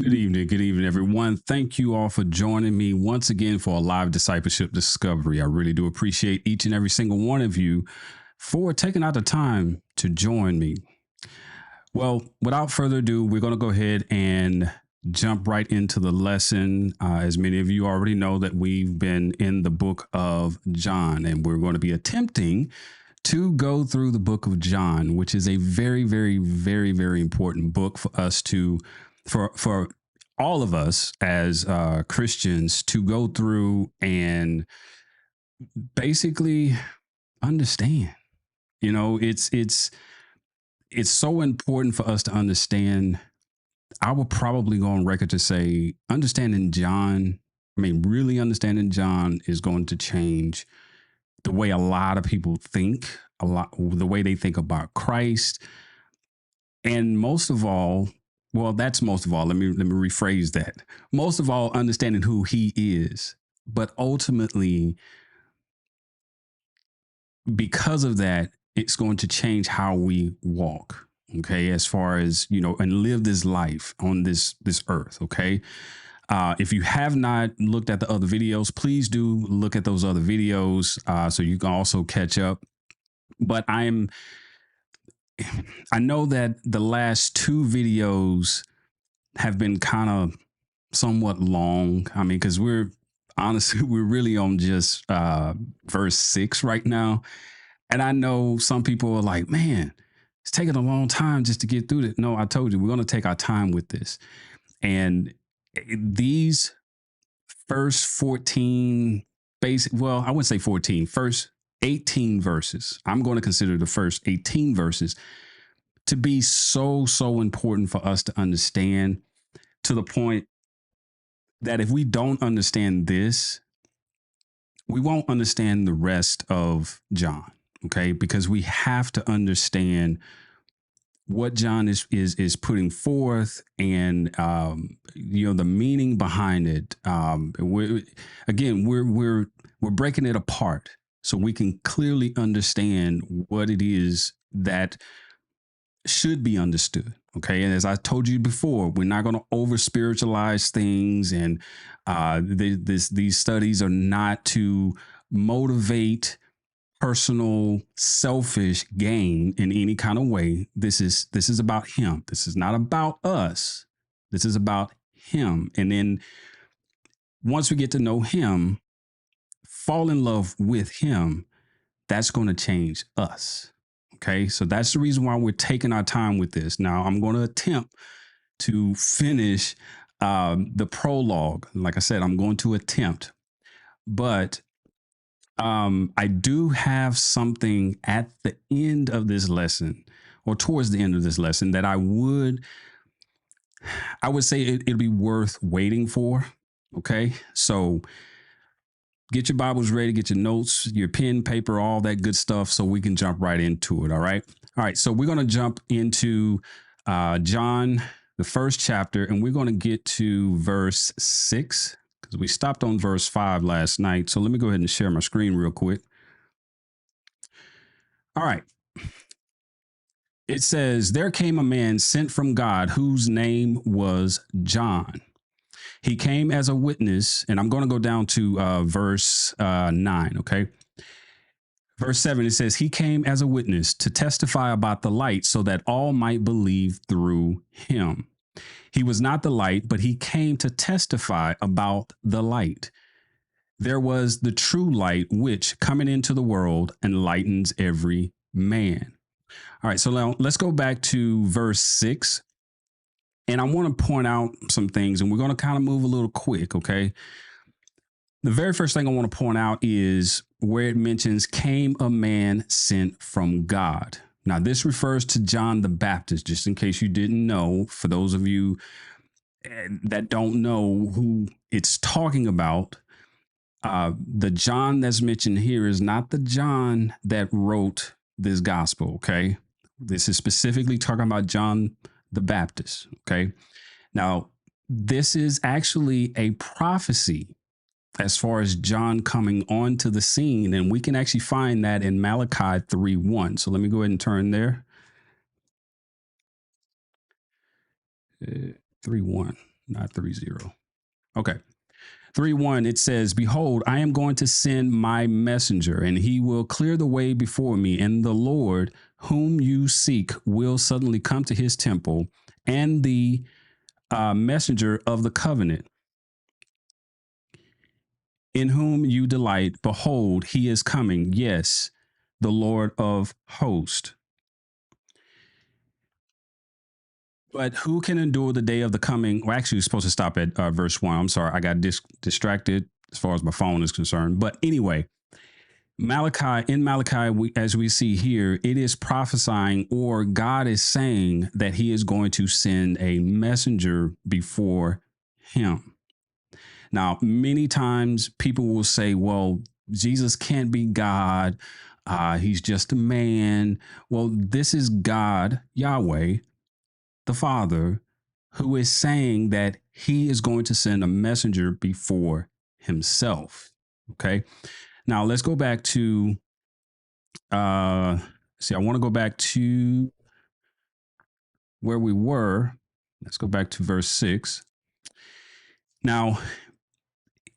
Good evening, everyone. Thank you all for joining me once again for a live discipleship discovery. I really do appreciate each and every single one of you for taking out the time to join me. Well, without further ado, we're going to go ahead and jump right into the lesson. As many of you already know, that we've been in the book of John, and we're going to be attempting to go through the book of John, which is a very, very, very, very important book for us to, for all of us as Christians to go through and basically understand. You know, it's so important for us to understand. I will probably go on record to say understanding John, really understanding John is going to change the way a lot of people think, the way they think about Christ. And most of all, well, that's most of all. Let me rephrase that. Most of all, understanding who he is. But ultimately, because of that, it's going to change how we walk. Okay, as far as and live this life on this earth. Okay. If you have not looked at the other videos, please do look at those other videos so you can also catch up. But I know that the last two videos have been kind of somewhat long. Because we're really on just verse 6 right now. And I know some people are like, man, it's taking a long time just to get through it. No, I told you, we're going to take our time with this. And these first 14 I wouldn't say 14, first 18 verses, I'm going to consider the first 18 verses to be so important for us to understand, to the point that if we don't understand this, we won't understand the rest of John. Okay, because we have to understand what John is putting forth, and the meaning behind it. We're breaking it apart so we can clearly understand what it is that should be understood. Okay, and as I told you before, we're not going to over spiritualize things, and these studies are not to motivate personal selfish gain in any kind of way. This is about him. This is not about us. This is about him. And then once we get to know him, fall in love with him, that's going to change us. Okay, so that's the reason why we're taking our time with this. Now I'm going to attempt to finish the prologue. Like I said, I'm going to attempt, but I do have something at the end of this lesson, or towards the end of this lesson, that I would say it'll be worth waiting for. Okay, so get your Bibles ready, get your notes, your pen, paper, all that good stuff, so we can jump right into it. All right. So we're going to jump into John, the first chapter, and we're going to get to verse 6. Because we stopped on verse 5 last night. So let me go ahead and share my screen real quick. All right. It says, there came a man sent from God whose name was John. He came as a witness, and I'm going to go down to verse 9. Okay. Verse 7, it says, he came as a witness to testify about the light so that all might believe through him. He was not the light, but he came to testify about the light. There was the true light, which coming into the world enlightens every man. All right, so now let's go back to verse 6. And I want to point out some things, and we're going to kind of move a little quick, okay? The very first thing I want to point out is where it mentions came a man sent from God. Now, this refers to John the Baptist, just in case you didn't know. For those of you that don't know who it's talking about, the John that's mentioned here is not the John that wrote this gospel, okay? This is specifically talking about John the Baptist, okay? Now, this is actually a prophecy as far as John coming onto the scene, and we can actually find that in Malachi 3:1. So let me go ahead and turn there. 3:1. not 3:0. Okay. 3:1, it says, "Behold, I am going to send my messenger, and he will clear the way before me, and the Lord whom you seek will suddenly come to his temple, and the messenger of the covenant in whom you delight, behold, he is coming, yes, the Lord of hosts. But who can endure the day of the coming?" Well, actually, we're supposed to stop at verse 1. I'm sorry, I got distracted as far as my phone is concerned. But anyway, Malachi, as we see here, it is prophesying, or God is saying that he is going to send a messenger before him. Now, many times people will say, well, Jesus can't be God. He's just a man. Well, this is God, Yahweh, the Father, who is saying that he is going to send a messenger before himself. Okay. Now let's go back to I want to go back to where we were. Let's go back to verse 6. Now,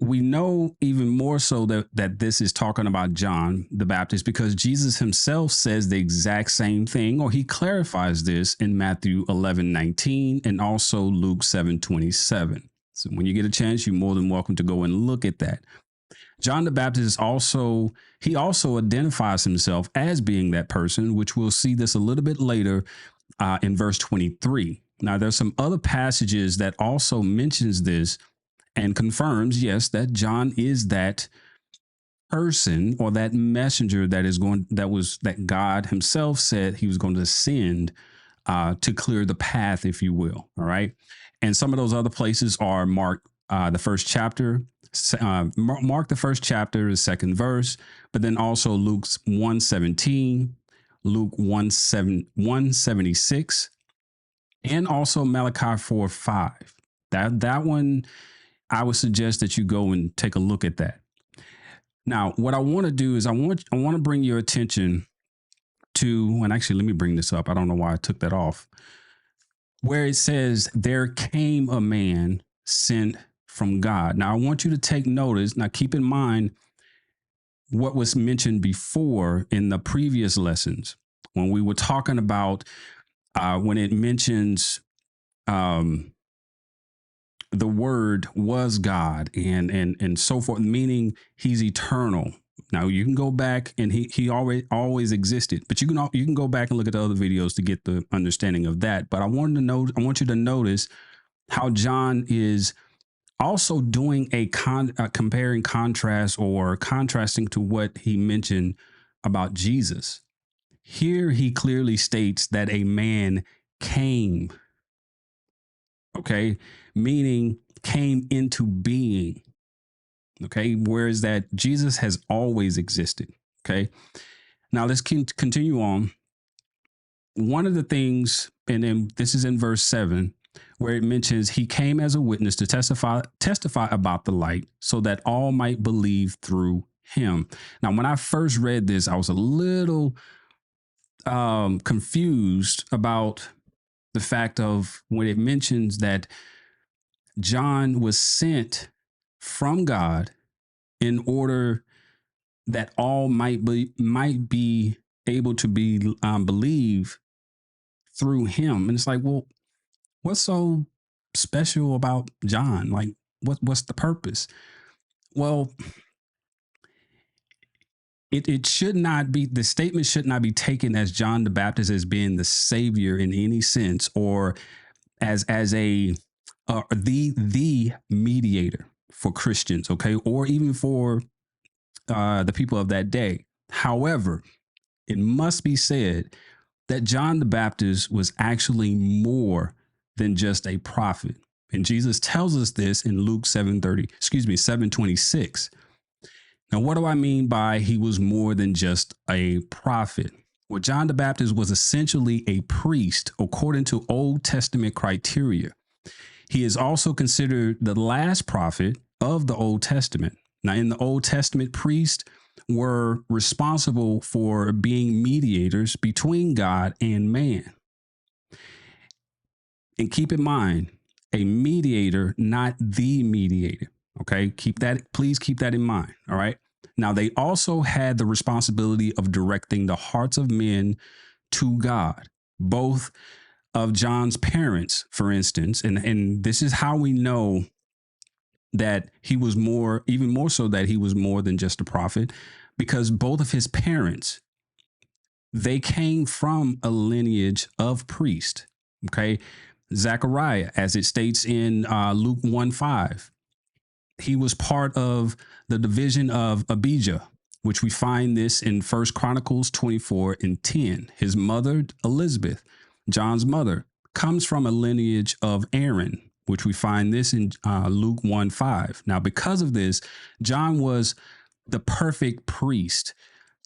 we know even more so that this is talking about John the Baptist, because Jesus himself says the exact same thing, or he clarifies this in Matthew 11:19 and also Luke 7:27. So when you get a chance, you're more than welcome to go and look at that. John the Baptist is also identifies himself as being that person, which we'll see this a little bit later in verse 23. Now, there's some other passages that also mentions this and confirms, yes, that John is that person or that messenger that God himself said he was going to send to clear the path, if you will. All right. And some of those other places are Mark, the first chapter, Mark, the first chapter, the second verse, but then also Luke's 1:17, Luke 1:76, and also Malachi 4:5. That one, I would suggest that you go and take a look at that. Now, what I want to do is I want to bring your attention to, and actually, let me bring this up. I don't know why I took that off. Where it says, "There came a man sent from God." Now, I want you to take notice. Now, keep in mind what was mentioned before in the previous lessons when we were talking about when it mentions the word was God and so forth, meaning he's eternal. Now you can go back and he always existed, but you can go back and look at the other videos to get the understanding of that. But I want you to notice how John is also doing a comparing contrast or contrasting to what he mentioned about Jesus. Here he clearly states that a man came, okay, meaning came into being, okay, whereas that Jesus has always existed, okay. Now let's continue on. One of the things, and then this is in verse 7, where it mentions he came as a witness to testify about the light, so that all might believe through him. Now, when I first read this, I was a little confused about the fact of when it mentions that John was sent from God in order that all might be able to be believe through him. And it's like, well, what's so special about John? Like, what's the purpose? Well, it should not be, the statement should not be taken as John the Baptist as being the savior in any sense, or as a the mediator for Christians, okay, or even for the people of that day. However, it must be said that John the Baptist was actually more than just a prophet. And Jesus tells us this in Luke 7:26. Now, what do I mean by he was more than just a prophet? Well, John the Baptist was essentially a priest according to Old Testament criteria. He is also considered the last prophet of the Old Testament. Now, in the Old Testament, priests were responsible for being mediators between God and man. And keep in mind, a mediator, not the mediator. Okay. Please keep that in mind. All right. Now, they also had the responsibility of directing the hearts of men to God, both of John's parents, for instance. And this is how we know that he was more, even more so, that he was more than just a prophet, because both of his parents, they came from a lineage of priest. Okay. Zechariah, as it states in Luke 1:5, he was part of the division of Abijah, which we find this in First Chronicles 24:10. His mother, Elizabeth, John's mother, comes from a lineage of Aaron, which we find this in Luke 1:5. Now, because of this, John was the perfect priest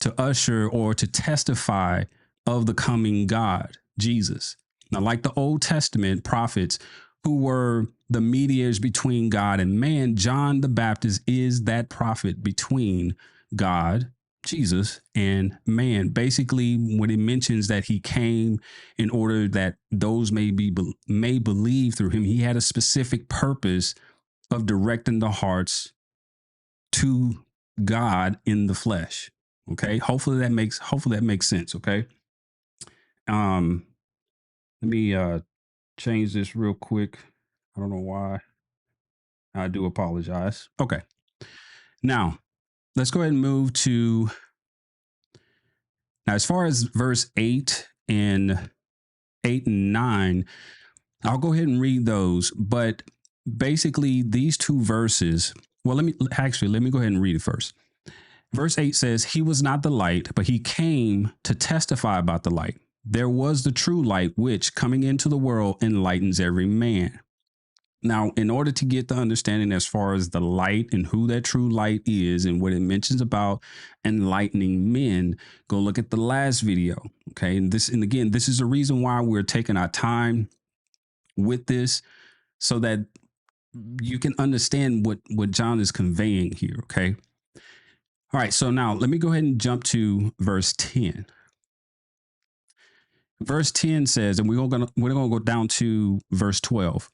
to usher or to testify of the coming God, Jesus. Now, like the Old Testament prophets who were the mediators between God and man, John the Baptist is that prophet between God, Jesus, and man. Basically, when it mentions that he came in order that those may believe through him, he had a specific purpose of directing the hearts to God in the flesh. Okay. Hopefully that makes sense. Okay. Um, Let me change this real quick. I don't know why. I do apologize. Okay. Now, let's go ahead and move to now as far as verse 8 and 9, I'll go ahead and read those, but basically these two verses, well, let me go ahead and read it first. Verse 8 says, "He was not the light, but he came to testify about the light. There was the true light, which coming into the world enlightens every man." Now, in order to get the understanding as far as the light and who that true light is and what it mentions about enlightening men, go look at the last video. Okay. And again, this is the reason why we're taking our time with this so that you can understand what John is conveying here. Okay. All right. So now let me go ahead and jump to verse 10. Verse 10 says, and we're going to go down to verse 12.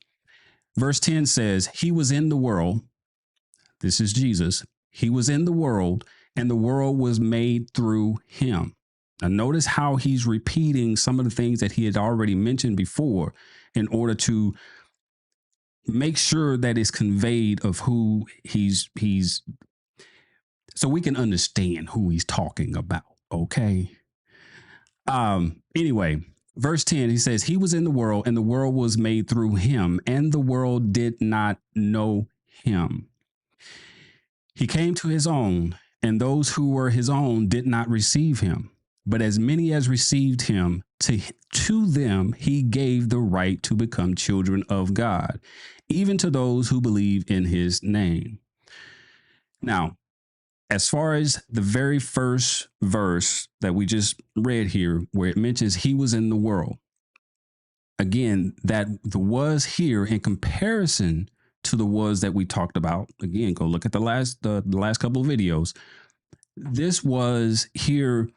Verse 10 says, "He was in the world." This is Jesus. "He was in the world, and the world was made through him." Now, notice how he's repeating some of the things that he had already mentioned before in order to make sure that it's conveyed of who he's so we can understand who he's talking about. Okay. Anyway, verse 10, he says, "He was in the world, and the world was made through him, and the world did not know him. He came to his own, and those who were his own did not receive him. But as many as received him, to them he gave the right to become children of God, even to those who believe in his name." Now, as far as the very first verse that we just read here, where it mentions he was in the world, again, that the "was" here in comparison to the "was" that we talked about, again, go look at the last couple of videos. This "was" here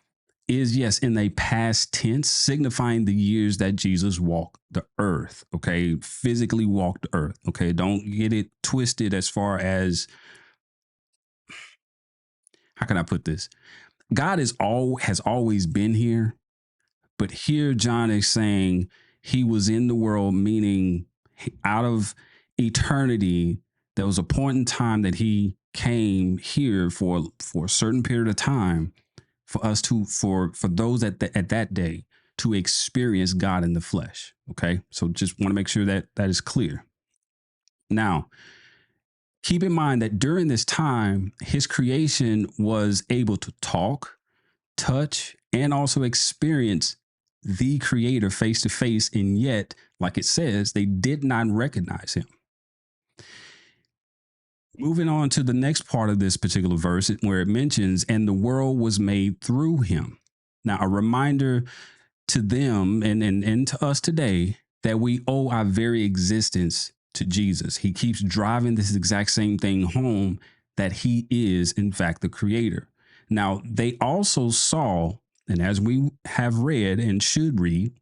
is, yes, in a past tense, signifying the years that Jesus walked the earth. Okay, physically walked the earth. Okay, don't get it twisted as far as, how can I put this? God has always been here, but here John is saying he was in the world, meaning out of eternity, there was a point in time that he came here for a certain period of time for us to for those at that day to experience God in the flesh. Okay, so just want to make sure that that is clear. Now, keep in mind that during this time, his creation was able to talk, touch, and also experience the creator face to face. And yet, like it says, they did not recognize him. Moving on to the next part of this particular verse, where it mentions, "And the world was made through him." Now, a reminder to them and to us today that we owe our very existence to Jesus. He keeps driving this exact same thing home, that he is, in fact, the creator. Now, they also saw, and as we have read and should read,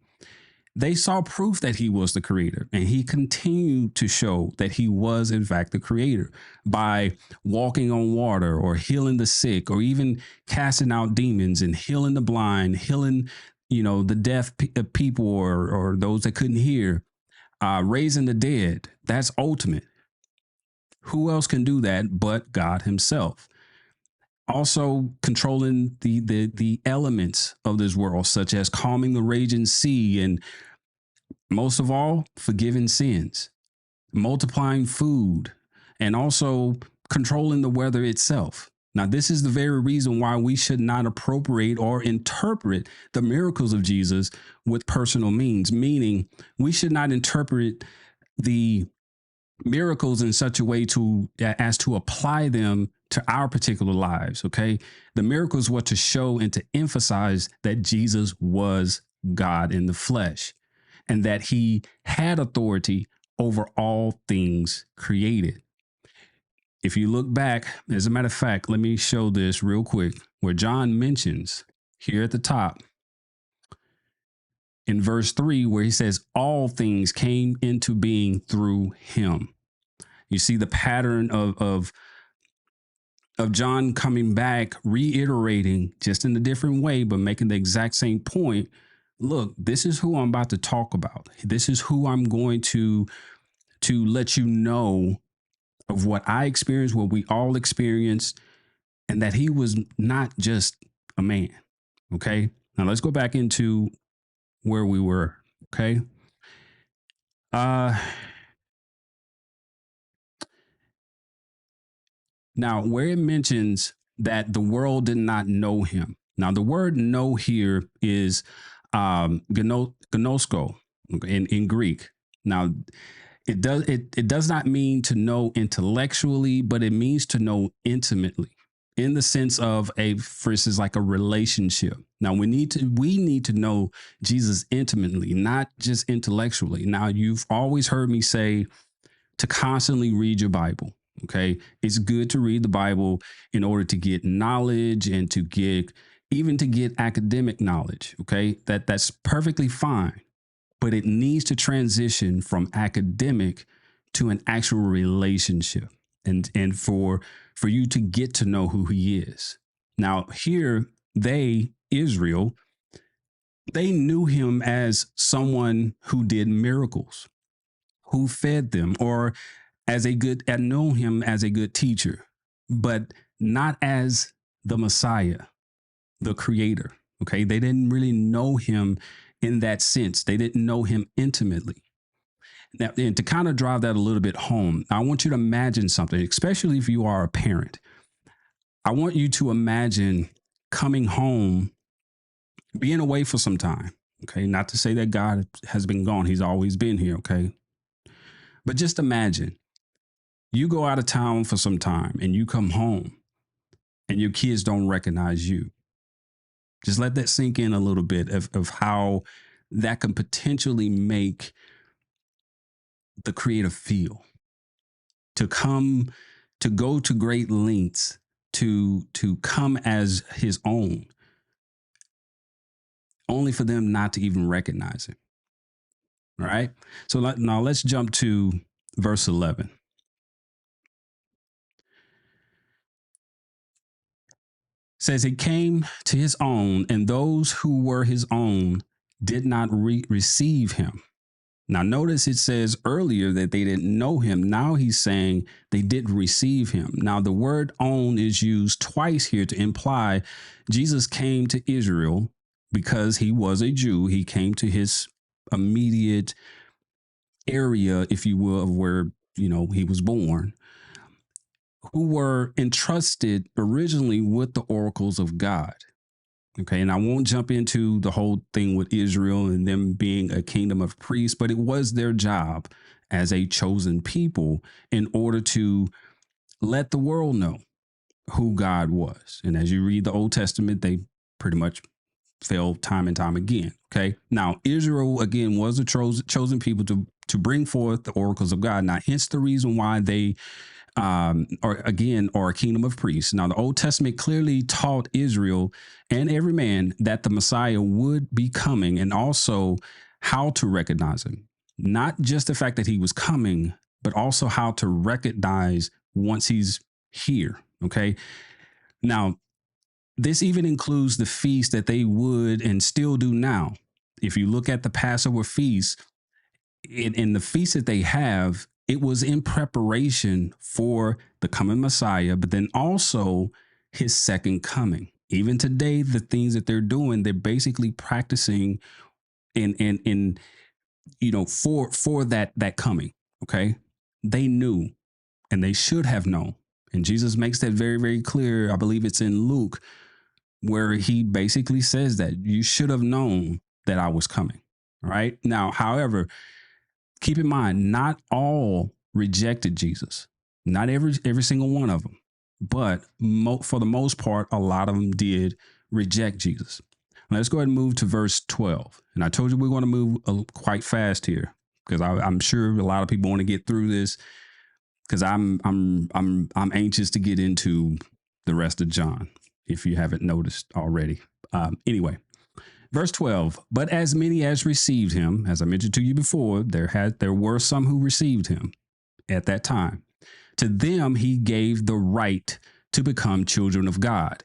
They saw proof that he was the creator, and he continued to show that he was, in fact, the creator by walking on water or healing the sick or even casting out demons and healing the blind, healing, the deaf people or those that couldn't hear, raising the dead. That's ultimate. Who else can do that but God himself? Also controlling the elements of this world, such as calming the raging sea, and most of all, forgiving sins, multiplying food, and also controlling the weather itself. Now, this is the very reason why we should not appropriate or interpret the miracles of Jesus with personal means, meaning we should not interpret the miracles in such a way as to apply them to our particular lives. Okay. The miracles were to show and to emphasize that Jesus was God in the flesh and that he had authority over all things created. If you look back, as a matter of fact, let me show this real quick, where John mentions here at the top in verse 3, where he says, all things came into being through him. You see the pattern of John coming back, reiterating just in a different way, but making the exact same point. Look, this is who I'm about to talk about. This is who I'm going to let you know of what I experienced, what we all experienced, and that he was not just a man. Okay. Now let's go back into where we were. Okay. Now, where it mentions that the world did not know him. Now, the word know here is gnosko in Greek. Now, it does not mean to know intellectually, but it means to know intimately in the sense of for instance, like a relationship. Now, we need to know Jesus intimately, not just intellectually. Now, you've always heard me say to constantly read your Bible. Okay. It's good to read the Bible in order to get knowledge and to get academic knowledge. Okay. That's perfectly fine, but it needs to transition from academic to an actual relationship and for you to get to know who he is. Now here, Israel, they knew him as someone who did miracles, who fed them, or know him as a good teacher, but not as the Messiah, the creator. Okay. They didn't really know him in that sense. They didn't know him intimately. Now, and to kind of drive that a little bit home, I want you to imagine something, especially if you are a parent. I want you to imagine coming home, being away for some time. Okay. Not to say that God has been gone. He's always been here. Okay. But just imagine you go out of town for some time and you come home and your kids don't recognize you. Just let that sink in a little bit of how that can potentially make the creator feel. To go to great lengths to come as his own, only for them not to even recognize him. All right. So now let's jump to verse 11. It says, it came to his own, and those who were his own did not receive him. Now, notice it says earlier that they didn't know him. Now he's saying they didn't receive him. Now, the word own is used twice here to imply Jesus came to Israel because he was a Jew. He came to his immediate area, if you will, of where, he was born, who were entrusted originally with the oracles of God. Okay. And I won't jump into the whole thing with Israel and them being a kingdom of priests, but it was their job as a chosen people in order to let the world know who God was. And as you read the Old Testament, they pretty much failed time and time again. Okay. Now, Israel, again, was a chosen people to bring forth the oracles of God. Now, hence the reason why they are a kingdom of priests. Now, the Old Testament clearly taught Israel and every man that the Messiah would be coming, and also how to recognize him. Not just the fact that he was coming, but also how to recognize once he's here. Okay. Now, this even includes the feast that they would and still do now. If you look at the Passover feast, in the feast that they have, it was in preparation for the coming Messiah, but then also his second coming. Even today, the things that they're doing, they're basically practicing in for that coming. Okay, they knew and they should have known, and Jesus makes that very very clear. I believe it's in Luke where he basically says that you should have known that I was coming. Right now, however, keep in mind, not all rejected Jesus. Not every single one of them, but for the most part, a lot of them did reject Jesus. Let's go ahead and move to verse 12. And I told you we're going to move quite fast here because I'm sure a lot of people want to get through this because I'm anxious to get into the rest of John. If you haven't noticed already, anyway. Verse 12, but as many as received him, as I mentioned to you before, there were some who received him at that time. To them he gave the right to become children of God,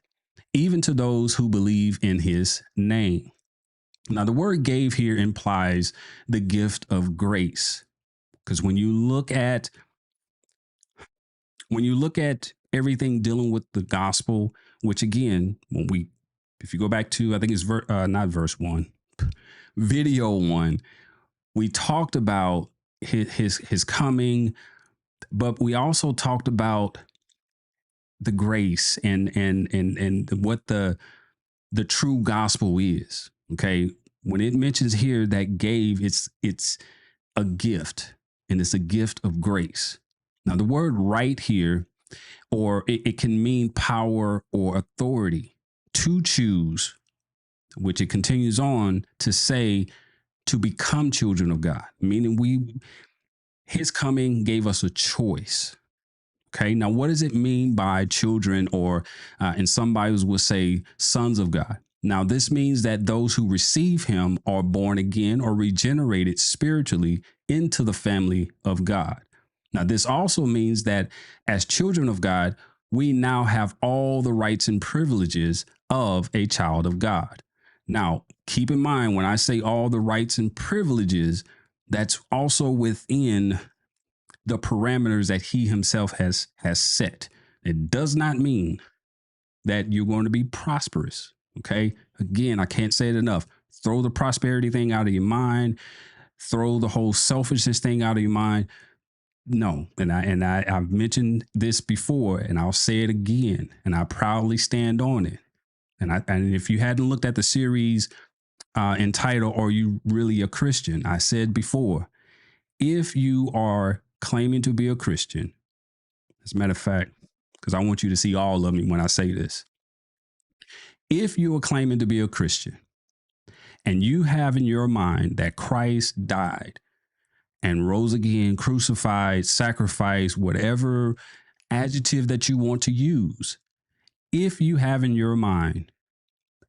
even to those who believe in his name. Now, the word gave here implies the gift of grace. Because when you look at everything dealing with the gospel, which again, if you go back to, I think it's not verse 1, video 1, we talked about his coming, but we also talked about the grace and what the true gospel is. Okay, when it mentions here that gave, it's a gift, and it's a gift of grace. Now, the word right here, or it can mean power or authority to choose, which it continues on to say to become children of God, meaning his coming gave us a choice. Okay, now what does it mean by children, or in some Bibles will say sons of God? Now, this means that those who receive him are born again or regenerated spiritually into the family of God. Now, this also means that as children of God, we now have all the rights and privileges of a child of God. Now, keep in mind, when I say all the rights and privileges, that's also within the parameters that he himself has set. It does not mean that you're going to be prosperous. Okay. Again, I can't say it enough. Throw the prosperity thing out of your mind. Throw the whole selfishness thing out of your mind. No. I've mentioned this before, and I'll say it again, and I proudly stand on it. And if you hadn't looked at the series entitled "Are You Really a Christian?" I said before, if you are claiming to be a Christian, as a matter of fact, because I want you to see all of me when I say this. If you are claiming to be a Christian and you have in your mind that Christ died and rose again, crucified, sacrificed, whatever adjective that you want to use, if you have in your mind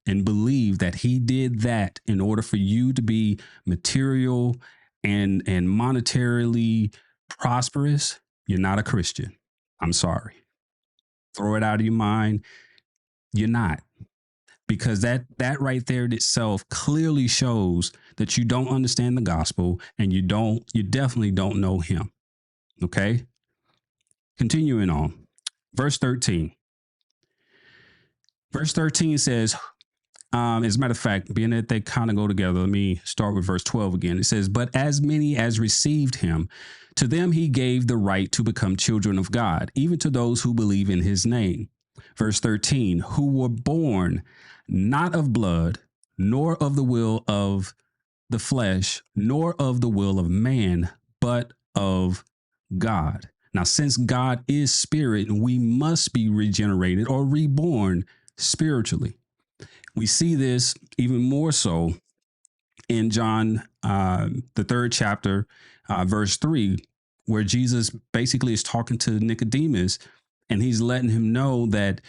and believe that he did that in order for you to be material and monetarily prosperous, you're not a Christian. I'm sorry. Throw it out of your mind. You're not. Because that right there in itself clearly shows that you don't understand the gospel, and you definitely don't know him. Okay? Continuing on. Verse 13. Verse 13 says, as a matter of fact, being that they kind of go together, let me start with verse 12 again. It says, but as many as received him, to them he gave the right to become children of God, even to those who believe in his name. Verse 13, who were born not of blood, nor of the will of the flesh, nor of the will of man, but of God. Now, since God is spirit, we must be regenerated or reborn spiritually. We see this even more so in John, the 3rd chapter, verse 3, where Jesus basically is talking to Nicodemus, and he's letting him know that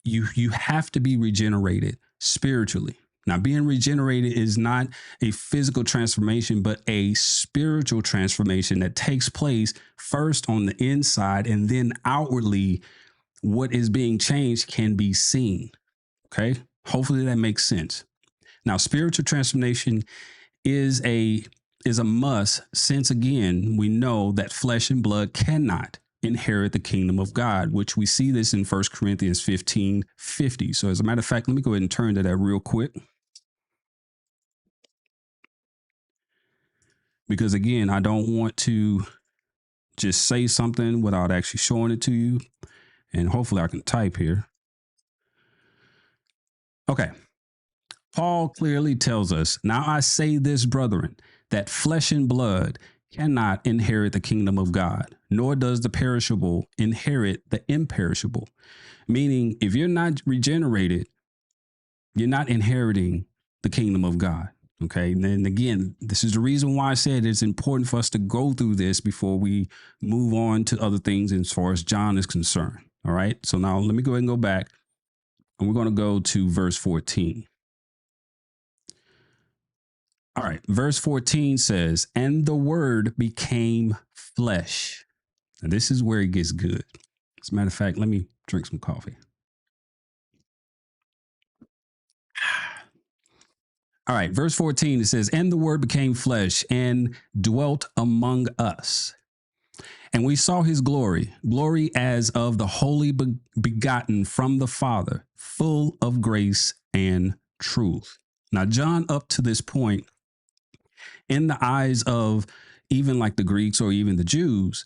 you have to be regenerated spiritually. Now, being regenerated is not a physical transformation, but a spiritual transformation that takes place first on the inside, and then outwardly, what is being changed can be seen. Okay. Hopefully that makes sense. Now, spiritual transformation is a must, since again, we know that flesh and blood cannot inherit the kingdom of God, which we see this in 1 Corinthians 15:50. So as a matter of fact, let me go ahead and turn to that real quick. Because again, I don't want to just say something without actually showing it to you. And hopefully I can type here. Okay. Paul clearly tells us, now I say this, brethren, that flesh and blood cannot inherit the kingdom of God, nor does the perishable inherit the imperishable. Meaning, if you're not regenerated, you're not inheriting the kingdom of God. Okay. And then again, this is the reason why I said it's important for us to go through this before we move on to other things as far as John is concerned. All right. So now let me go ahead and go back, and we're going to go to verse 14. All right. Verse 14 says, and the word became flesh. Now, this is where it gets good. As a matter of fact, let me drink some coffee. All right. Verse 14, it says, and the word became flesh and dwelt among us. And we saw his glory, glory as of the holy begotten from the Father, full of grace and truth. Now, John, up to this point, in the eyes of even like the Greeks or even the Jews,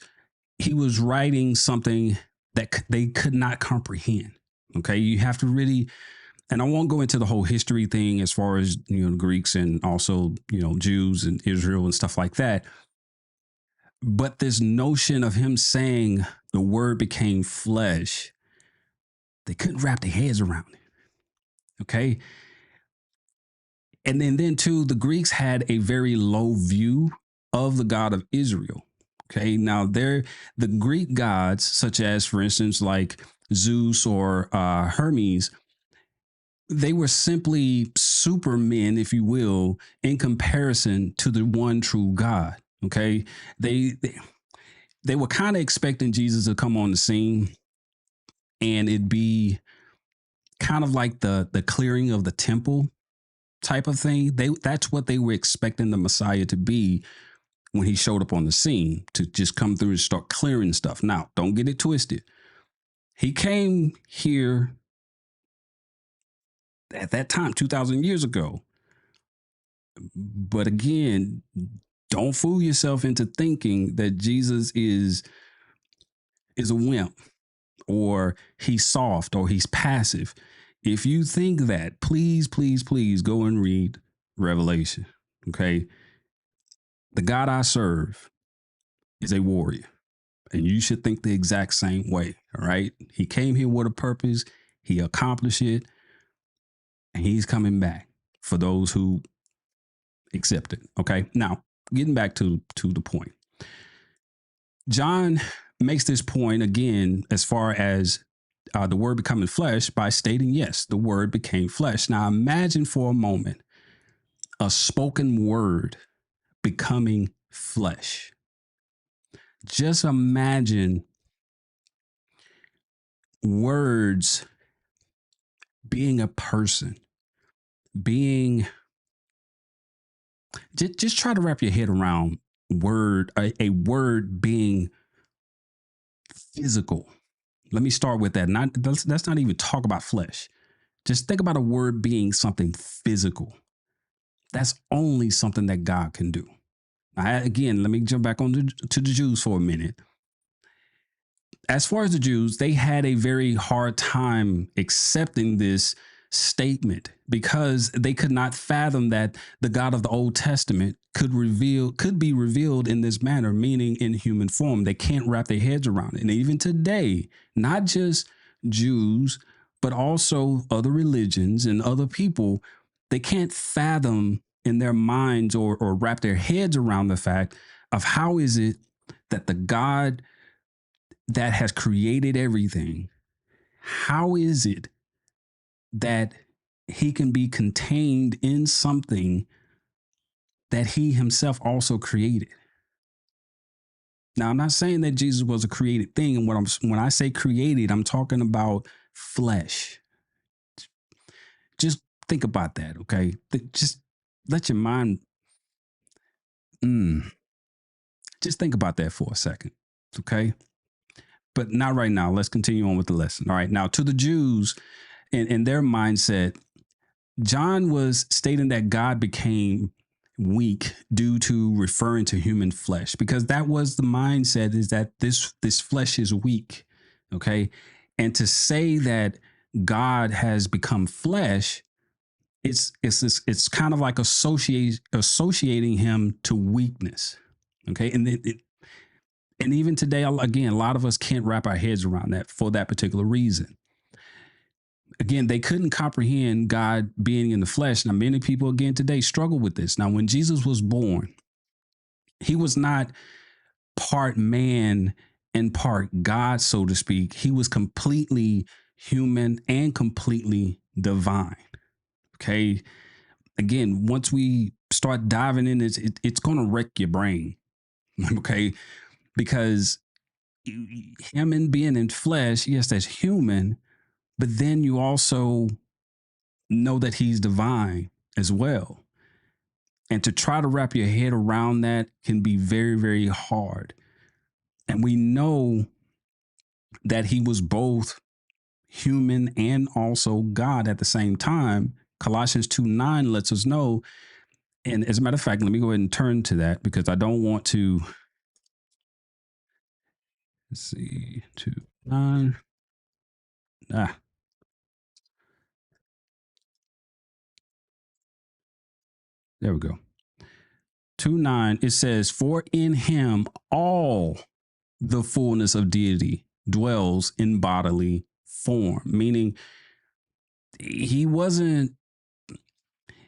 he was writing something that they could not comprehend. Okay, you have to really, and I won't go into the whole history thing as far as, the Greeks and also, Jews and Israel and stuff like that. But this notion of him saying the word became flesh, they couldn't wrap their heads around it. Okay. And then too, the Greeks had a very low view of the God of Israel. Okay. Now the Greek gods, such as, for instance, like Zeus or Hermes, they were simply supermen, if you will, in comparison to the one true God. Okay. They were kind of expecting Jesus to come on the scene and it'd be kind of like the clearing of the temple type of thing. That's what they were expecting the Messiah to be when he showed up on the scene, to just come through and start clearing stuff. Now, don't get it twisted. He came here at that time, 2,000 years ago. But again, don't fool yourself into thinking that Jesus is a wimp, or he's soft, or he's passive. If you think that, please, please, please go and read Revelation. Okay. The God I serve is a warrior, and you should think the exact same way. All right. He came here with a purpose, he accomplished it, and he's coming back for those who accept it. Okay. Now, getting back to the point, John makes this point again as far as the word becoming flesh by stating, yes, the word became flesh. Now, imagine for a moment a spoken word becoming flesh. Just imagine words being a person, being, just try to wrap your head around a word being physical. Let me start with that. Let's not even talk about flesh. Just think about a word being something physical. That's only something that God can do. Again, let me jump back on to the Jews for a minute. As far as the Jews, they had a very hard time accepting this statement because they could not fathom that the God of the Old Testament could be revealed in this manner, meaning in human form. They can't wrap their heads around it. And even today, not just Jews, but also other religions and other people, they can't fathom in their minds or wrap their heads around the fact of how is it that the God that has created everything, how is it that he can be contained in something that he himself also created. Now, I'm not saying that Jesus was a created thing, and when I say created, I'm talking about flesh. Just think about that, okay? Just let your mind, mm, just think about that for a second, okay? But not right now. Let's continue on with the lesson. All right. Now, to the Jews, in their mindset, John was stating that God became weak due to referring to human flesh, because that was the mindset, is that this flesh is weak. Okay. And to say that God has become flesh, it's kind of like associating him to weakness. Okay. And even today, again, a lot of us can't wrap our heads around that for that particular reason. Again, they couldn't comprehend God being in the flesh. Now, many people again today struggle with this. Now, when Jesus was born, he was not part man and part God, so to speak. He was completely human and completely divine. Okay. Again, once we start diving in, it's going to wreck your brain. Okay. Because him and being in flesh, yes, that's human, but then you also know that he's divine as well. And to try to wrap your head around that can be very, very hard. And we know that he was both human and also God at the same time. Colossians 2:9 lets us know. And as a matter of fact, let me go ahead and turn to that, because I don't want to. Let's see, 2:9. Ah, there we go. 2:9. It says, "For in him all the fullness of deity dwells in bodily form," meaning he wasn't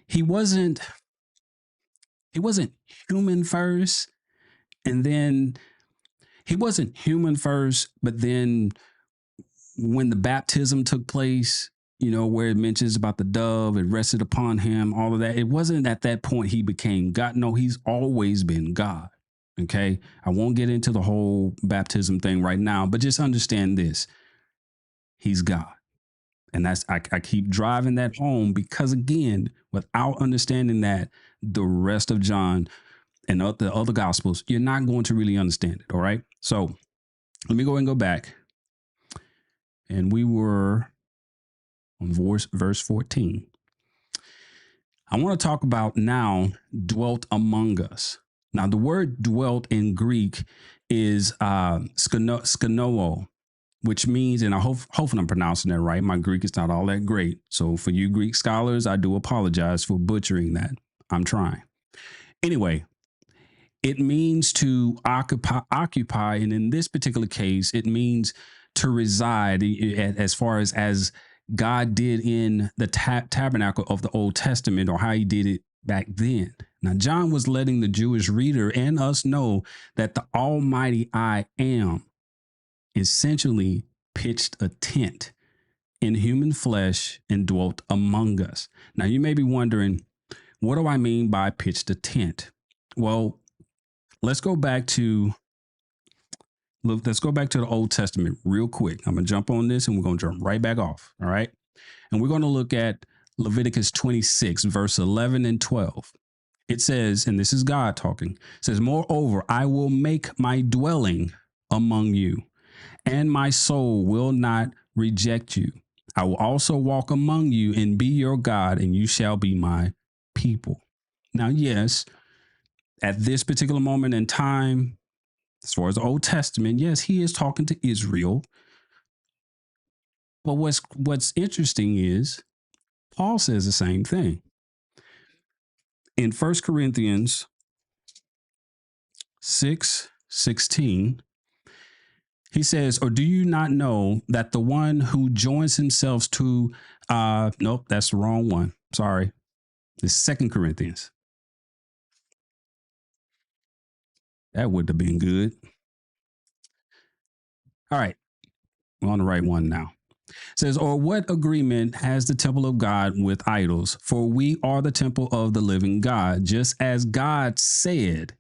he wasn't he wasn't human first, and then he wasn't human first, but then when the baptism took place, where it mentions about the dove, it rested upon him, all of that, it wasn't at that point he became God. No, he's always been God. Okay. I won't get into the whole baptism thing right now, but just understand this: he's God. And I keep driving that home, because again, without understanding that, the rest of John and the other gospels, you're not going to really understand it. All right. So let me go and go back. And we were on verse 14. I want to talk about now dwelt among us. Now, the word dwelt in Greek is skenoo, which means, and hopefully I'm pronouncing that right. My Greek is not all that great. So for you Greek scholars, I do apologize for butchering that. I'm trying. Anyway, it means to occupy, and in this particular case, it means to reside, as far as God did in the tabernacle of the Old Testament, or how he did it back then. Now, John was letting the Jewish reader and us know that the Almighty I Am essentially pitched a tent in human flesh and dwelt among us. Now, you may be wondering, what do I mean by pitched a tent? Well, let's go back to the Old Testament real quick. I'm gonna jump on this and we're gonna jump right back off. All right. And we're gonna look at Leviticus 26, verse 11 and 12. It says, and this is God talking, it says, "Moreover, I will make my dwelling among you, and my soul will not reject you. I will also walk among you and be your God, and you shall be my people." Now, yes, at this particular moment in time, as far as the Old Testament, yes, he is talking to Israel. But what's interesting is Paul says the same thing. In 1 Corinthians 6:16, he says, "Or do you not know that the one who joins himself to nope, that's the wrong one. Sorry. It's 2 Corinthians. That would have been good. All right. We're on the right one now. It says, or what agreement has the temple of God with idols? For we are the temple of the living God, just as God said,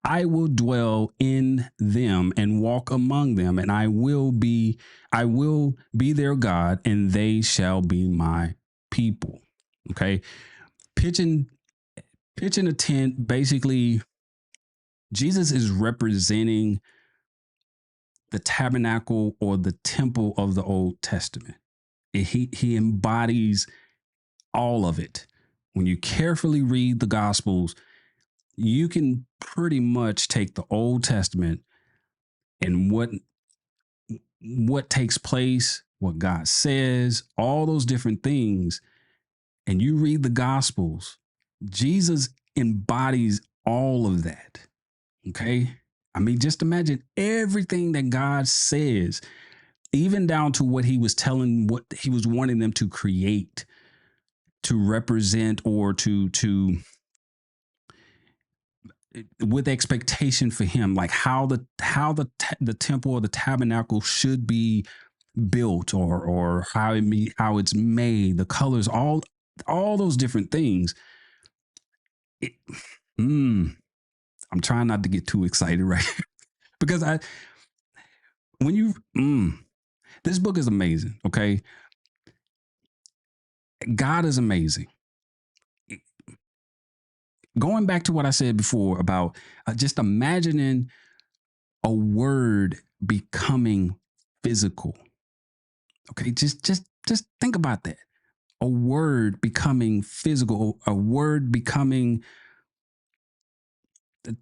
I will dwell in them and walk among them, and I will be their God, and they shall be my people. Okay. Pitching pitching a tent, basically, Jesus is representing the tabernacle or the temple of the Old Testament. He embodies all of it. When you carefully read the Gospels, you can pretty much take the Old Testament and what takes place, what God says, all those different things, and you read the Gospels. Jesus embodies all of that. Okay. I mean, just imagine everything that God says, even down to what he was telling, what he was wanting them to create, to represent, or to with expectation for him, like how the temple or the tabernacle should be built, or how it's made, the colors, all those different things. It, mm, I'm trying not to get too excited, right? Because I when you this book is amazing. Okay, God is amazing. Going back to what I said before about just imagining a word becoming physical. Okay, just think about that. A word becoming physical, a word becoming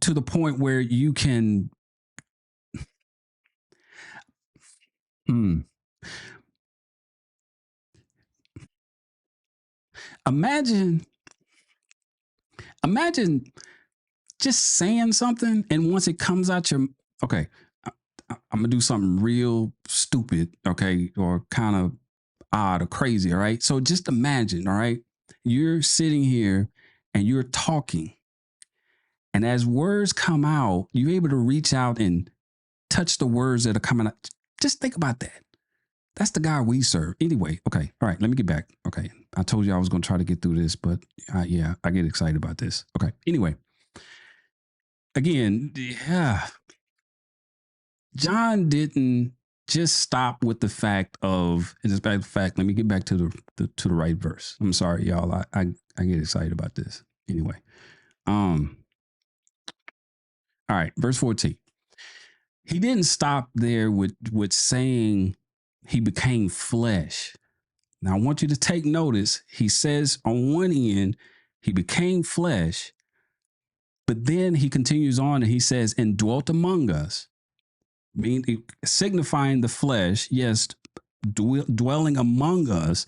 to the point where you can hmm, imagine imagine just saying something, and once it comes out your okay, I'm gonna do something real stupid, okay, or kind of odd or crazy, all right? So just imagine, all right, you're sitting here and you're talking, and as words come out, you're able to reach out and touch the words that are coming out. Just think about that. That's the God we serve. Anyway, okay, all right, let me get back. Okay, I told you I was going to try to get through this, but yeah, I get excited about this. Okay, anyway, again, yeah, John didn't just stop with the fact of it's just back the fact. Let me get back to the right verse. I'm sorry, y'all. I get excited about this. Anyway, um, all right, verse 14. He didn't stop there with saying he became flesh. Now I want you to take notice. He says on one end he became flesh, but then he continues on and he says and dwelt among us, meaning signifying the flesh. Yes, dwelling among us.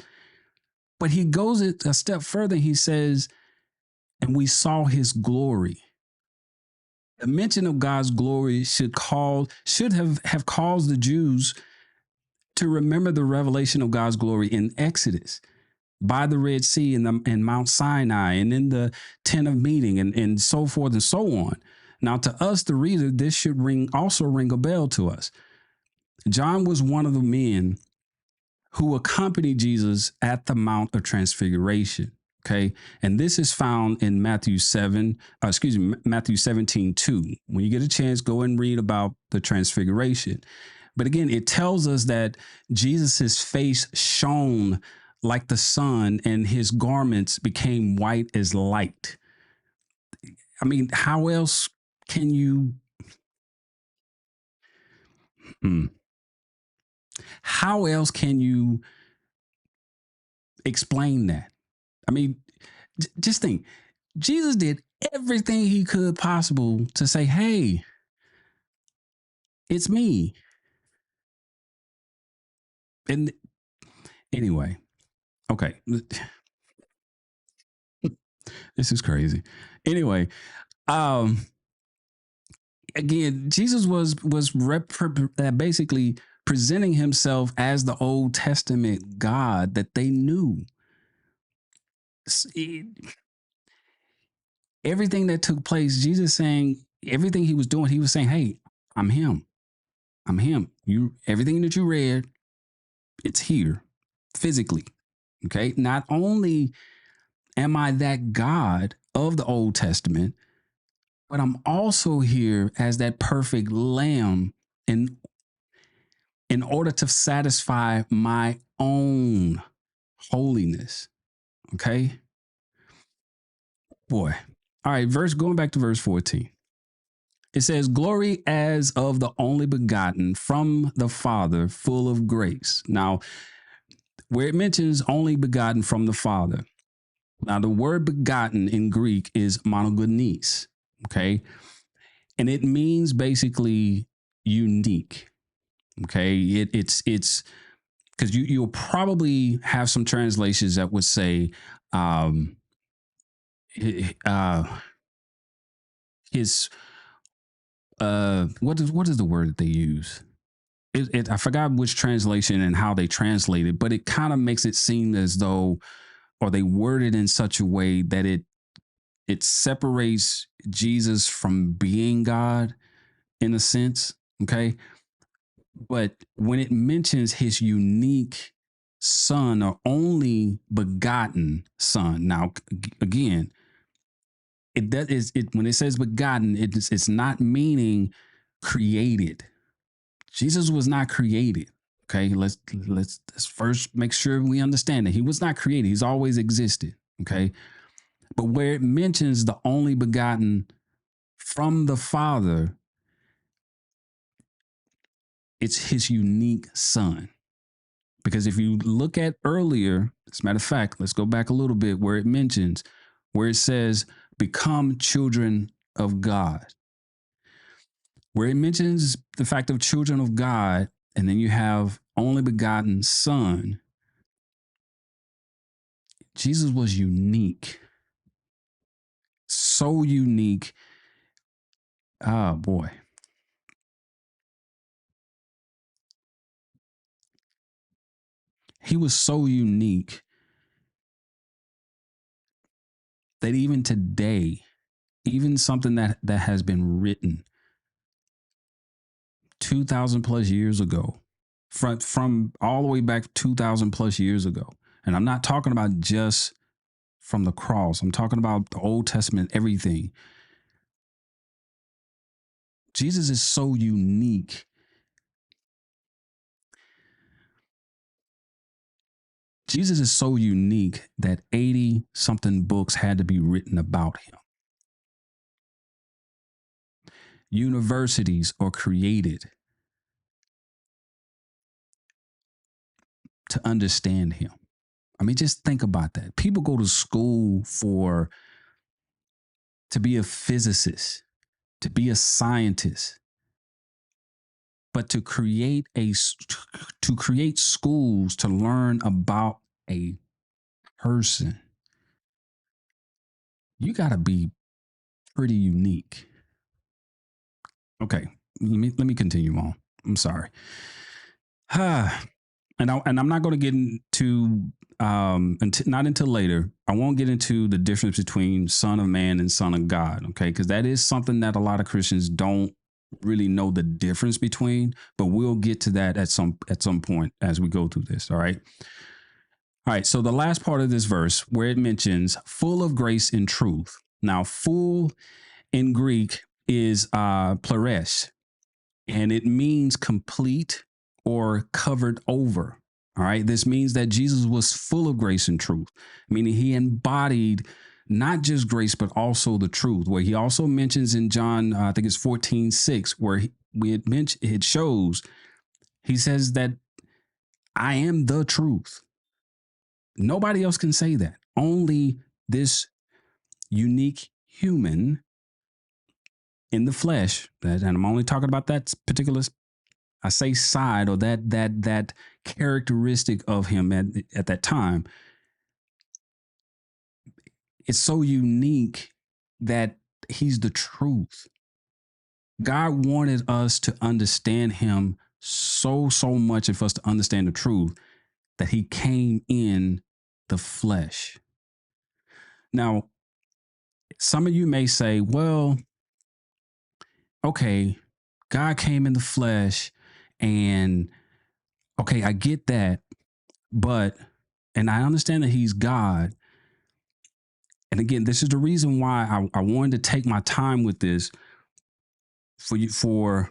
But he goes a step further. He says, and we saw his glory. The mention of God's glory should have caused the Jews to remember the revelation of God's glory in Exodus, by the Red Sea and Mount Sinai and in the tent of meeting and so forth and so on. Now, to us, the reader, this should also ring a bell to us. John was one of the men who accompanied Jesus at the Mount of Transfiguration. Okay. And this is found in Matthew 17:2. When you get a chance, go and read about the Transfiguration. But again, it tells us that Jesus's face shone like the sun and his garments became white as light. I mean, how else can you hmm, how else can you explain that? I mean, just think. Jesus did everything he could possible to say, "Hey, it's me." And anyway, okay, this is crazy. Anyway, um, again, Jesus was basically presenting himself as the Old Testament God that they knew. Everything that took place, Jesus saying everything he was doing, he was saying, "Hey, I'm him. I'm him. You everything that you read, It's here physically. Okay. Not only am I that God of the Old Testament, but I'm also here as that perfect lamb in in order to satisfy my own holiness. Okay. Boy. All right, verse going back to verse 14. It says, "Glory as of the only begotten from the Father, full of grace." Now, where it mentions only begotten from the Father, now the word begotten in Greek is monogenes, okay? And it means basically unique, okay? It's because you'll probably have some translations that would say um, uh, his what is the word that they use? I forgot which translation and how they translate it, but it kind of makes it seem as though, or they word it in such a way that it separates Jesus from being God in a sense. Okay. But when it mentions his unique son or only begotten son, now again, it does is it when it says begotten, it's not meaning created. Jesus was not created. Okay, let's first make sure we understand that he was not created. He's always existed. Okay, but where it mentions the only begotten from the Father, it's his unique son. Because if you look at earlier, as a matter of fact, let's go back a little bit where it mentions, where it says, become children of God, where it mentions the fact of children of God, and then you have only begotten son. Jesus was unique, so unique. Ah, boy. He was so unique that even today, even something that has been written 2000 plus years ago, from all the way back 2000 plus years ago. And I'm not talking about just from the cross. I'm talking about the Old Testament, everything. Jesus is so unique. Jesus is so unique that 80 something books had to be written about him. Universities are created to understand him. I mean, just think about that. People go to school to be a physicist, to be a scientist, but to create schools to learn about a person, you got to be pretty unique. Okay, let me continue on. I'm sorry. And I'm not going to get into not until later. I won't get into the difference between Son of Man and Son of God. Okay, because that is something that a lot of Christians don't really know the difference between. But we'll get to that at some point as we go through this. All right. All right. So the last part of this verse where it mentions full of grace and truth. Now, full in Greek is pleres, and it means complete or covered over. All right. This means that Jesus was full of grace and truth, meaning he embodied not just grace, but also the truth, where he also mentions in John, I think it's 14:6, where it shows, he says that I am the truth. Nobody else can say that. Only this unique human in the flesh, and I'm only talking about that particular, I say side, or that characteristic of him at that time. It's so unique that he's the truth. God wanted us to understand him so much, and for us to understand the truth, that he came in the flesh. Now, some of you may say, well, okay, God came in the flesh, and okay, I get that. But, and I understand that he's God. And again, this is the reason why I wanted to take my time with this for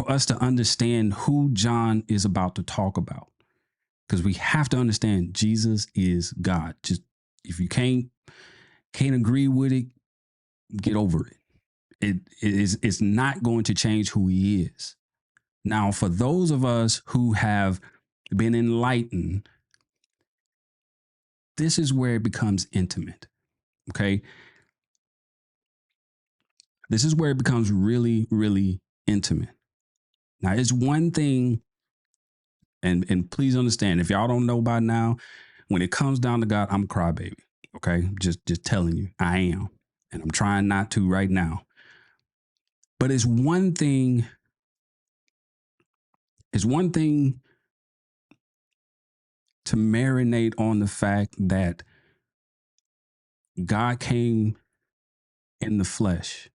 us to understand who John is about to talk about. Because we have to understand Jesus is God. Just if you can't agree with it, get over it. It's not going to change who he is. Now, for those of us who have been enlightened, this is where it becomes intimate. Okay. This is where it becomes really, really intimate. Now, it's one thing, and please understand, if y'all don't know by now, when it comes down to God, I'm a crybaby. Okay. Just telling you, I am. And I'm trying not to right now. But it's one thing to marinate on the fact that God came in the flesh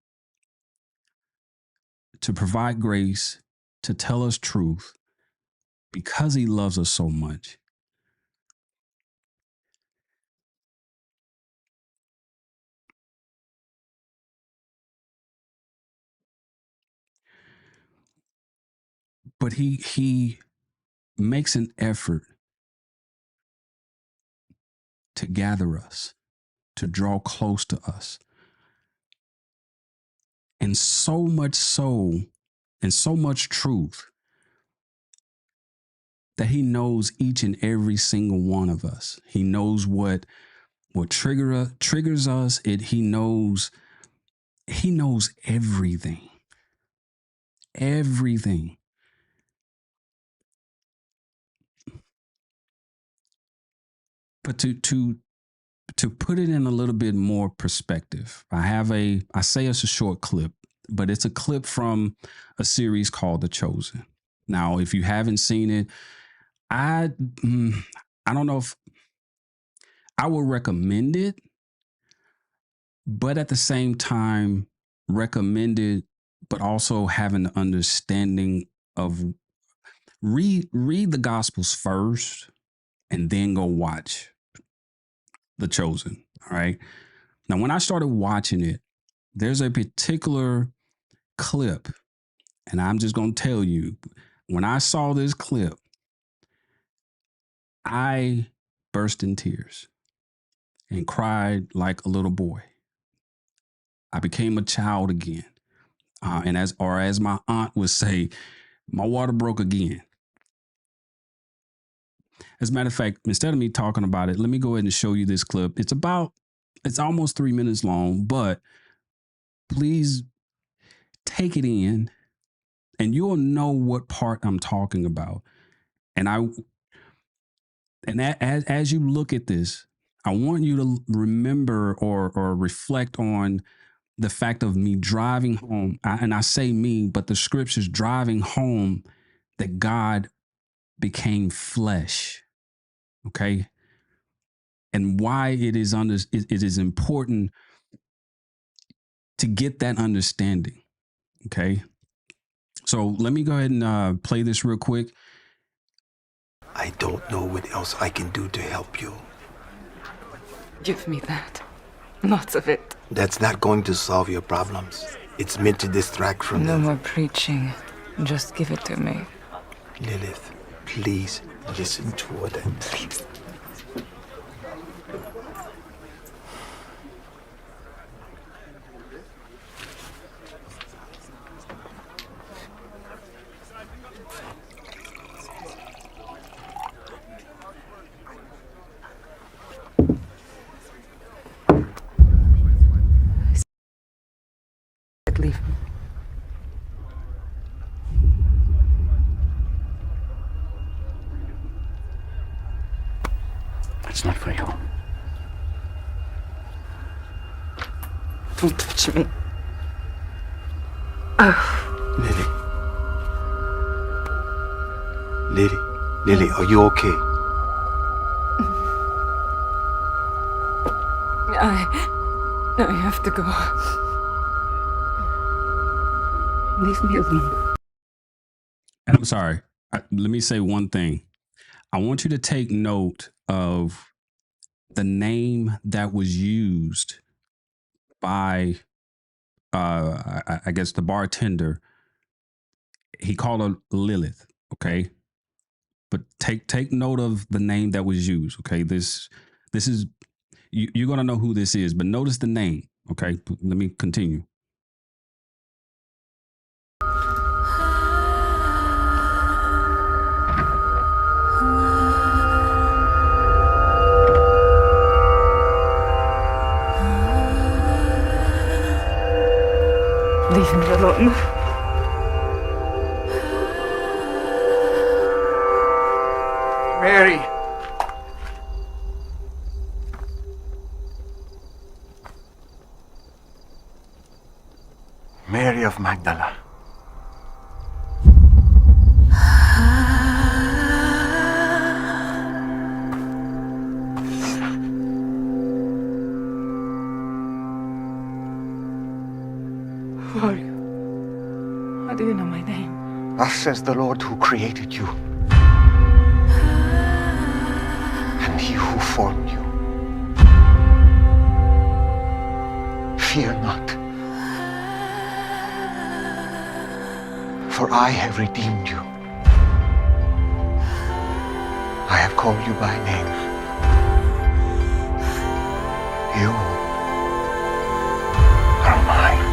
to provide grace, to tell us truth, because he loves us so much. But he makes an effort to gather us, to draw close to us. And so much so, and so much truth, that he knows each and every single one of us. He knows what triggers us. He knows everything. Everything. But to put it in a little bit more perspective, I say it's a short clip, but it's a clip from a series called The Chosen. Now, if you haven't seen it, I don't know if I would recommend it, but at the same time, recommend it, but also have an understanding of read the Gospels first and then go watch The Chosen. All right. Now, when I started watching it, there's a particular clip, and I'm just going to tell you, when I saw this clip, I burst in tears and cried like a little boy. I became a child again. And as my aunt would say, my water broke again. As a matter of fact, instead of me talking about it, let me go ahead and show you this clip. It's almost 3 minutes long, but please take it in and you'll know what part I'm talking about. And as you look at this, I want you to remember or reflect on the fact of me driving home. And I say me, but the scriptures driving home that God became flesh. Okay. And why it is important to get that understanding. Okay. So let me go ahead and play this real quick. I don't know what else I can do to help you. Give me that. Lots of it. That's not going to solve your problems. It's meant to distract from No them. more preaching. Just give it to me. Lilith, please listen to what I'm saying. Please. Leave me. It's not for you. Don't touch me. Lily, are you okay? I have to go. Leave me alone. And I'm sorry. Let me say one thing. I want you to take note of the name that was used by, I guess, the bartender. He called her Lilith. Okay, but take note of the name that was used. Okay, this is you're gonna know who this is, but notice the name. Okay, let me continue. Leave me alone. Mary! Mary of Magdala. Who are you? How do you know my name? Thus says the Lord who created you, and he who formed you. Fear not, for I have redeemed you. I have called you by name. You are mine.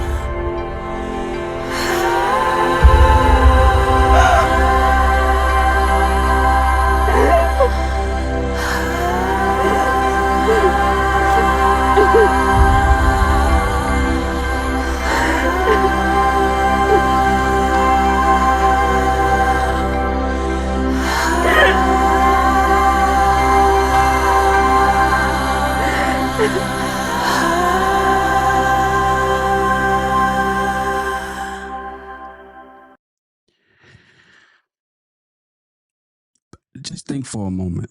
Just think for a moment.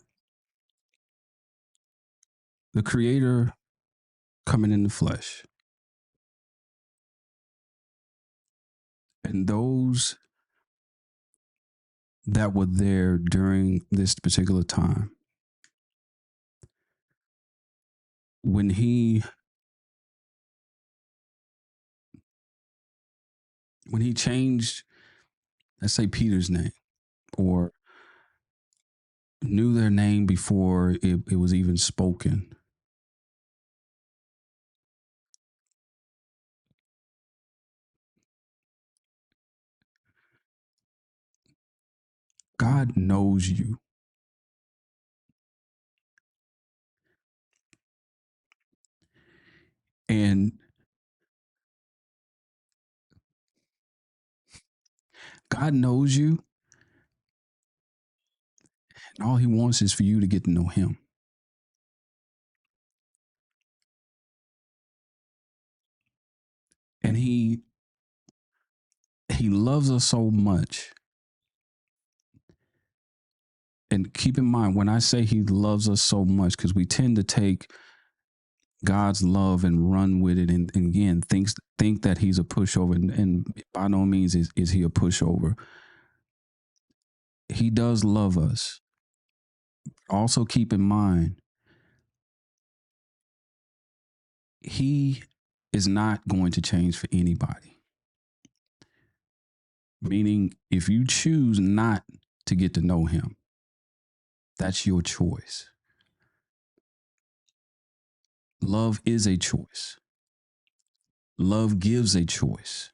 The Creator coming in the flesh, and those that were there during this particular time, when he changed, let's say, Peter's name, or knew their name before it was even spoken. God knows you. And God knows you, and all he wants is for you to get to know him. And he loves us so much. And keep in mind, when I say he loves us so much, because we tend to take God's love and run with it, and again think that he's a pushover, and by no means is he a pushover. He does love us. Also keep in mind, he is not going to change for anybody. Meaning, if you choose not to get to know him, that's your choice. Love is a choice. Love gives a choice.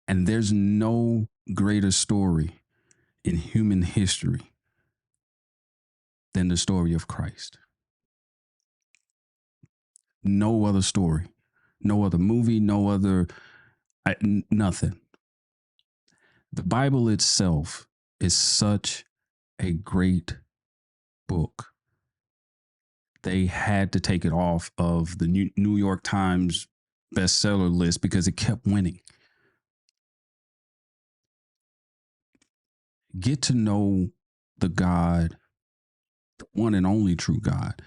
And there's no greater story in human history than the story of Christ. No other story, no other movie, no other, nothing. The Bible itself is such a great book. They had to take it off of the New York Times bestseller list because it kept winning. Get to know the God, the one and only true God,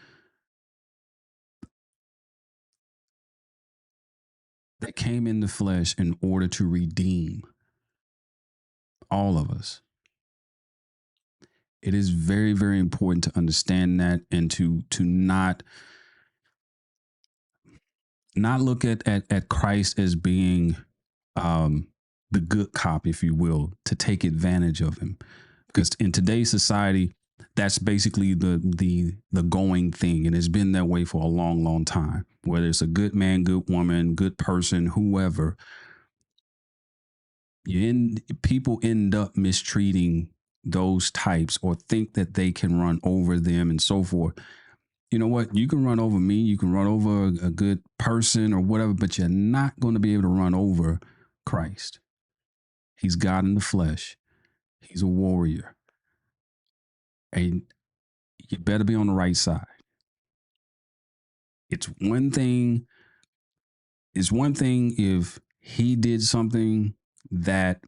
that came in the flesh in order to redeem all of us. It is very, very important to understand that and to not look at Christ as being the good cop, if you will, to take advantage of him. Because in today's society, that's basically the going thing, and it's been that way for a long, long time. Whether it's a good man, good woman, good person, whoever, people end up mistreating those types or think that they can run over them and so forth. You know what? You can run over me, you can run over a good person or whatever, but you're not going to be able to run over Christ. He's God in the flesh. He's a warrior. And you better be on the right side. It's one thing if he did something that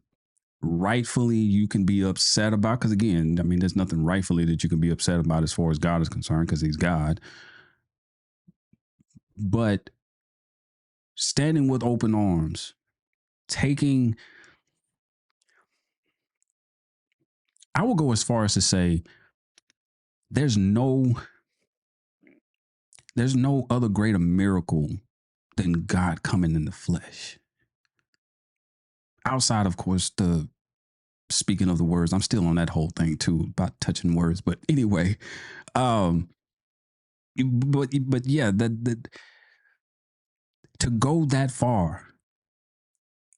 rightfully you can be upset about, because again, I mean, there's nothing rightfully that you can be upset about as far as God is concerned, because he's God. But standing with open arms, I will go as far as to say there's no other greater miracle than God coming in the flesh. Outside, of course, speaking of the words, I'm still on that whole thing too about touching words. But anyway, but yeah, that to go that far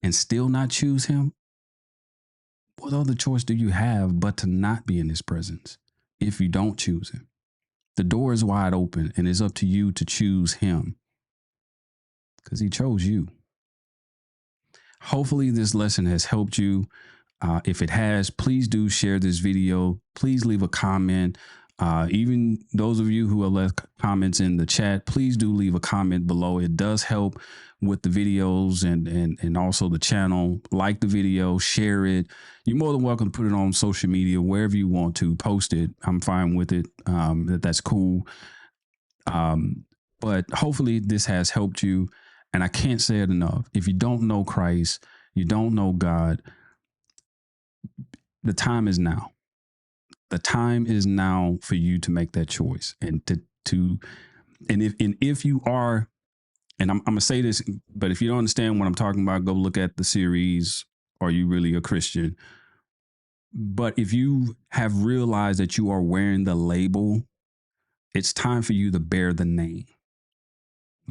and still not choose him, what other choice do you have but to not be in his presence if you don't choose him? The door is wide open and it's up to you to choose him because he chose you. Hopefully this lesson has helped you. If it has, please do share this video. Please leave a comment. Even those of you who have left comments in the chat, please do leave a comment below. It does help with the videos and also the channel. Like the video, share it. You're more than welcome to put it on social media, wherever you want to post it. I'm fine with it. That's cool. But hopefully this has helped you. And I can't say it enough. If you don't know Christ, you don't know God, the time is now. The time is now for you to make that choice and if you are, and I'm gonna say this, but if you don't understand what I'm talking about, go look at the series. Are You Really a Christian? But if you have realized that you are wearing the label, it's time for you to bear the name.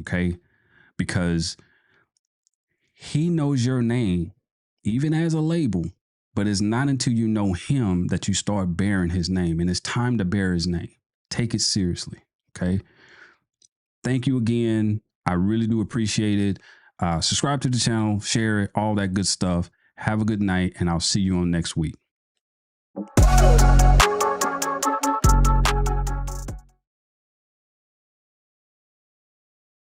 Okay? Because he knows your name, even as a label. But it's not until you know him that you start bearing his name. And it's time to bear his name. Take it seriously. Okay. Thank you again. I really do appreciate it. Subscribe to the channel, share it, all that good stuff. Have a good night, and I'll see you on next week.